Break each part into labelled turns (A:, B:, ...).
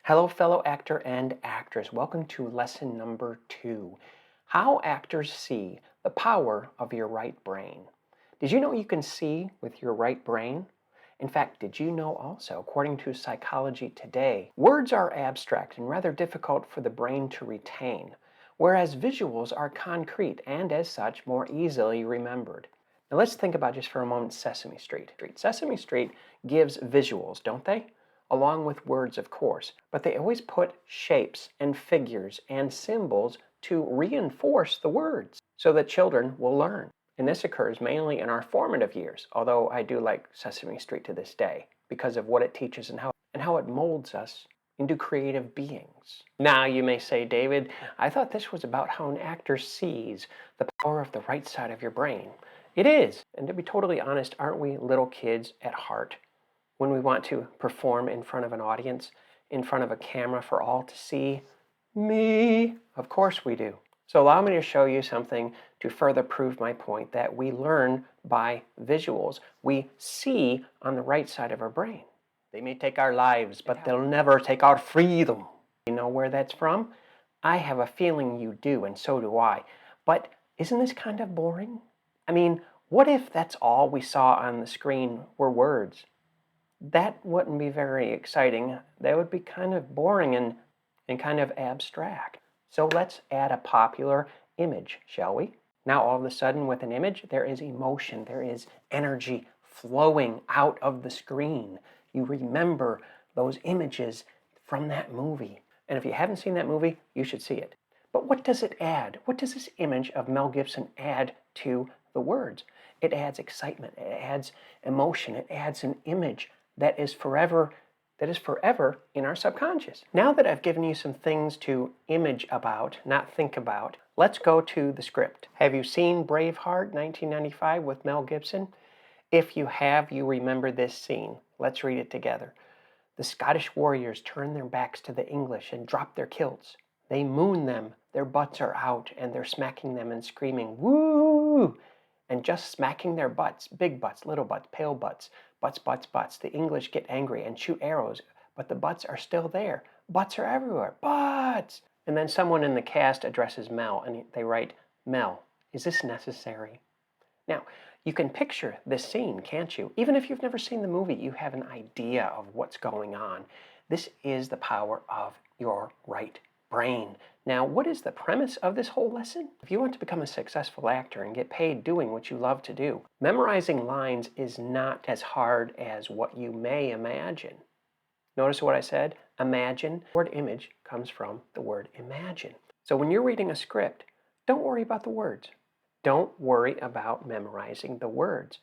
A: Hello, fellow actor and actress. Welcome to lesson number 2. How actors see the power of your right brain. Did you know you can see with your right brain? In fact, did you know also, according to Psychology Today, words are abstract and rather difficult for the brain to retain, whereas visuals are concrete and as such more easily remembered. Now let's think about just for a moment Sesame Street. Sesame Street gives visuals, don't they? Along with words, of course, but they always put shapes and figures and symbols to reinforce the words so that children will learn. And this occurs mainly in our formative years, although I do like Sesame Street to this day because of what it teaches and how it molds us into creative beings. Now you may say, David, I thought this was about how an actor sees the power of the right side of your brain. It is, and to be totally honest, aren't we little kids at heart? When we want to perform in front of an audience, in front of a camera for all to see? Me! Of course we do. So allow me to show you something to further prove my point that we learn by visuals. We see on the right side of our brain. They may take our lives, but they'll never take our freedom. You know where that's from? I have a feeling you do, and so do I. But isn't this kind of boring? I mean, what if that's all we saw on the screen were words? That wouldn't be very exciting. That would be kind of boring and kind of abstract. So let's add a popular image, shall we? Now all of a sudden with an image, there is emotion, there is energy flowing out of the screen. You remember those images from that movie. And if you haven't seen that movie, you should see it. But what does it add? What does this image of Mel Gibson add to the words? It adds excitement, it adds emotion, it adds an image that is forever in our subconscious. Now that I've given you some things to image about, not think about, let's go to the script. Have you seen Braveheart 1995 with Mel Gibson? If you have, you remember this scene. Let's read it together. The Scottish warriors turn their backs to the English and drop their kilts. They moon them, their butts are out, and they're smacking them and screaming, woo! And just smacking their butts, big butts, little butts, pale butts, butts. The English get angry and shoot arrows, but the butts are still there. Butts are everywhere, butts! And then someone in the cast addresses Mel, and they write, Mel, is this necessary? Now, you can picture this scene, can't you? Even if you've never seen the movie, you have an idea of what's going on. This is the power of your right brain. Now, what is the premise of this whole lesson? If you want to become a successful actor and get paid doing what you love to do, memorizing lines is not as hard as what you may imagine. Notice what I said? Imagine. The word image comes from the word imagine. So when you're reading a script, don't worry about the words. Don't worry about memorizing the words.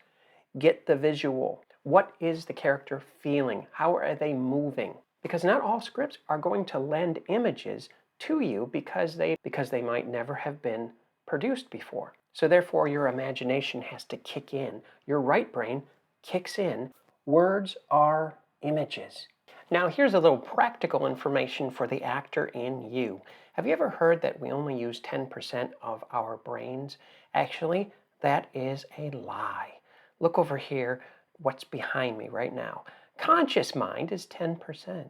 A: Get the visual. What is the character feeling? How are they moving? Because not all scripts are going to lend images to you because they might never have been produced before. So therefore your imagination has to kick in. Your right brain kicks in. Words are images. Now here's a little practical information for the actor in you. Have you ever heard that we only use 10% of our brains? Actually, that is a lie. Look over here, what's behind me right now. Conscious mind is 10%.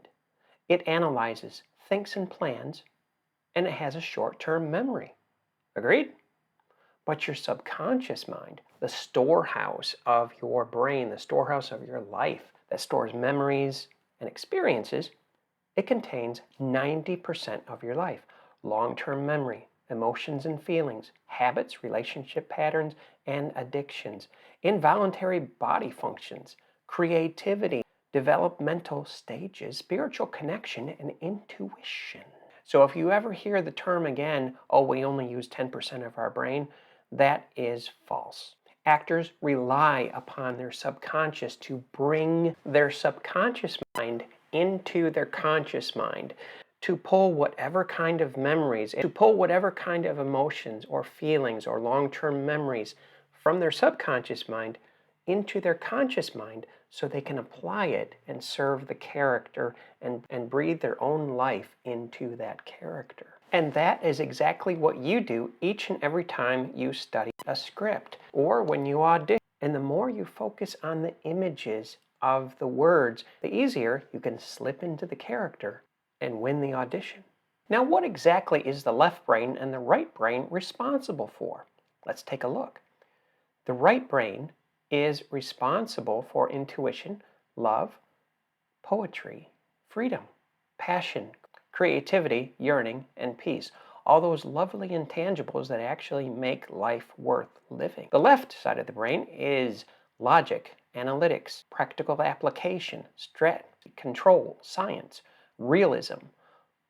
A: It analyzes, thinks and plans, and it has a short-term memory. Agreed? But your subconscious mind, the storehouse of your brain, the storehouse of your life that stores memories and experiences, it contains 90% of your life. Long-term memory, emotions and feelings, habits, relationship patterns, and addictions, involuntary body functions, creativity, developmental stages, spiritual connection, and intuition. So if you ever hear the term again, oh, we only use 10% of our brain, that is false. Actors rely upon their subconscious to bring their subconscious mind into their conscious mind, to pull whatever kind of memories, to pull whatever kind of emotions or feelings or long-term memories from their subconscious mind into their conscious mind so they can apply it and serve the character and breathe their own life into that character. And that is exactly what you do each and every time you study a script or when you audition. And the more you focus on the images of the words, the easier you can slip into the character and win the audition. Now, what exactly is the left brain and the right brain responsible for? Let's take a look. The right brain is responsible for intuition, love, poetry, freedom, passion, creativity, yearning, and peace. All those lovely intangibles that actually make life worth living. The left side of the brain is logic, analytics, practical application, strategy, control, science, realism.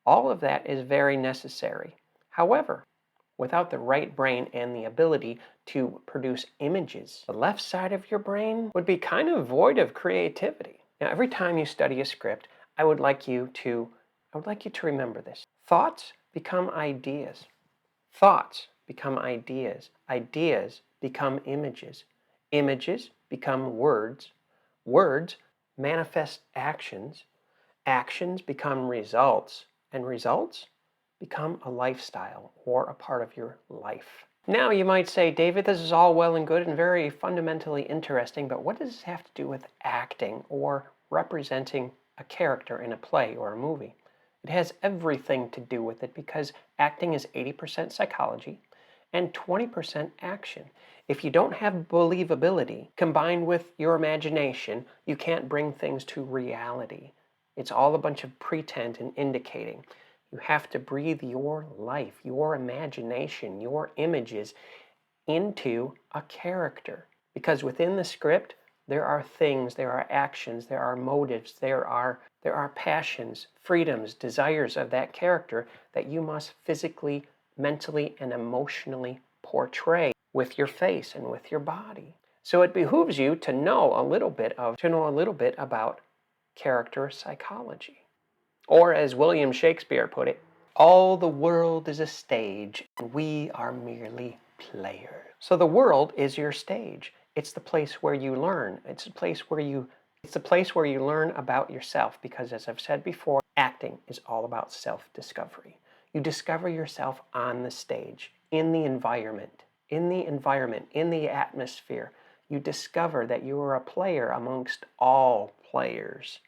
A: All of that is very necessary. However, without the right brain and the ability to produce images, the left side of your brain would be kind of void of creativity. Now, every time you study a script, I would like you to remember this. Thoughts become ideas. Thoughts become ideas. Ideas become images. Images become words. Words manifest actions. Actions become results. And results become a lifestyle or a part of your life. Now you might say, David, this is all well and good and very fundamentally interesting, but what does this have to do with acting or representing a character in a play or a movie? It has everything to do with it because acting is 80% psychology and 20% action. If you don't have believability combined with your imagination, you can't bring things to reality. It's all a bunch of pretend and indicating. You have to breathe your life, your imagination, your images into a character. Because within the script, there are things, there are actions, there are motives, there are passions, freedoms, desires of that character that you must physically, mentally, and emotionally portray with your face and with your body. So it behooves you to know a little bit about character psychology. Or as William Shakespeare put it, all the world is a stage, and we are merely players. So the world is your stage. It's the place where you learn. It's the place where you learn about yourself, because as I've said before, acting is all about self-discovery. You discover yourself on the stage, in the environment, in the atmosphere. You discover that you are a player amongst all players.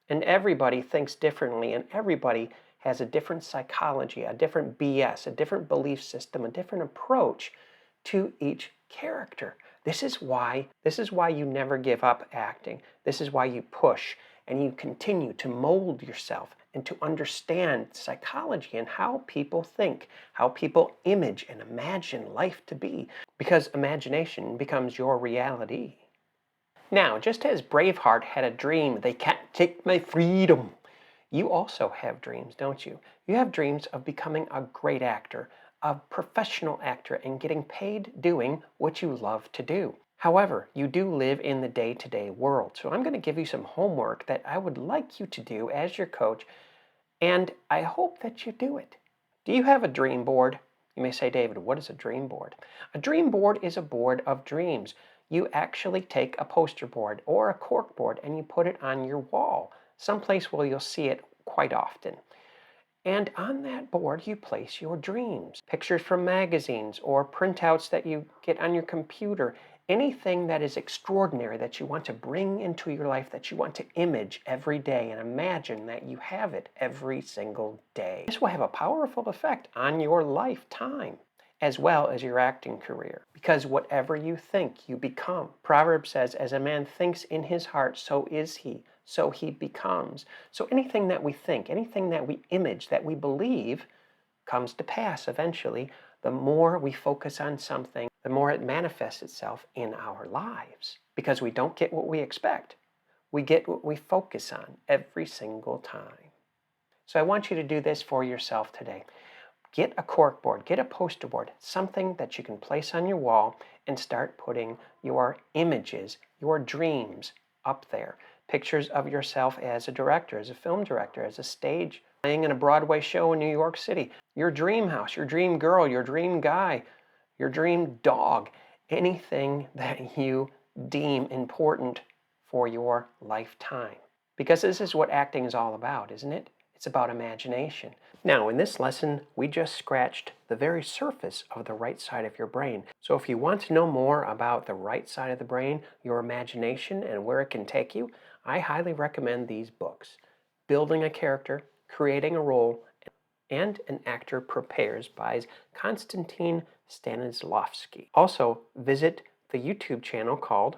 A: And everybody thinks differently, and everybody has a different psychology, a different BS, a different belief system, a different approach to each character. This is why you never give up acting. This is why you push and you continue to mold yourself and to understand psychology and how people think, how people image and imagine life to be, because imagination becomes your reality. Now, just as Braveheart had a dream, they can't take my freedom, you also have dreams, don't you? You have dreams of becoming a great actor, a professional actor, and getting paid doing what you love to do. However, you do live in the day-to-day world, so I'm going to give you some homework that I would like you to do as your coach, and I hope that you do it. Do you have a dream board? You may say, David, what is a dream board? A dream board is a board of dreams. You actually take a poster board or a cork board and you put it on your wall, someplace where you'll see it quite often. And on that board, you place your dreams, pictures from magazines or printouts that you get on your computer, anything that is extraordinary that you want to bring into your life, that you want to image every day and imagine that you have it every single day. This will have a powerful effect on your lifetime, as well as your acting career. Because whatever you think, you become. Proverbs says, as a man thinks in his heart, so is he, so he becomes. So anything that we think, anything that we image, that we believe, comes to pass eventually. The more we focus on something, the more it manifests itself in our lives. Because we don't get what we expect. We get what we focus on every single time. So I want you to do this for yourself today. Get a corkboard, get a poster board, something that you can place on your wall and start putting your images, your dreams up there. Pictures of yourself as a director, as a film director, as a stage, playing in a Broadway show in New York City. Your dream house, your dream girl, your dream guy, your dream dog, anything that you deem important for your lifetime. Because this is what acting is all about, isn't it? It's about imagination. Now, in this lesson, we just scratched the very surface of the right side of your brain. So if you want to know more about the right side of the brain, your imagination, and where it can take you, I highly recommend these books. Building a Character, Creating a Role and an Actor Prepares by Konstantin Stanislavski. Also, visit the YouTube channel called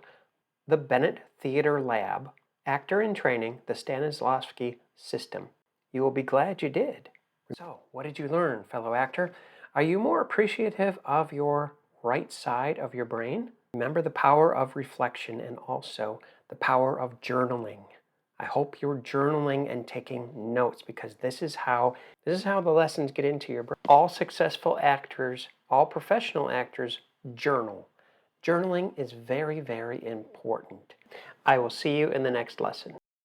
A: The Bennett Theater Lab, Actor in Training, the Stanislavski System. You will be glad you did. So, what did you learn, fellow actor? Are you more appreciative of your right side of your brain? Remember the power of reflection and also the power of journaling. I hope you're journaling and taking notes, because this is how the lessons get into your brain. All successful actors, all professional actors journal. Journaling is very, very important. I will see you in the next lesson.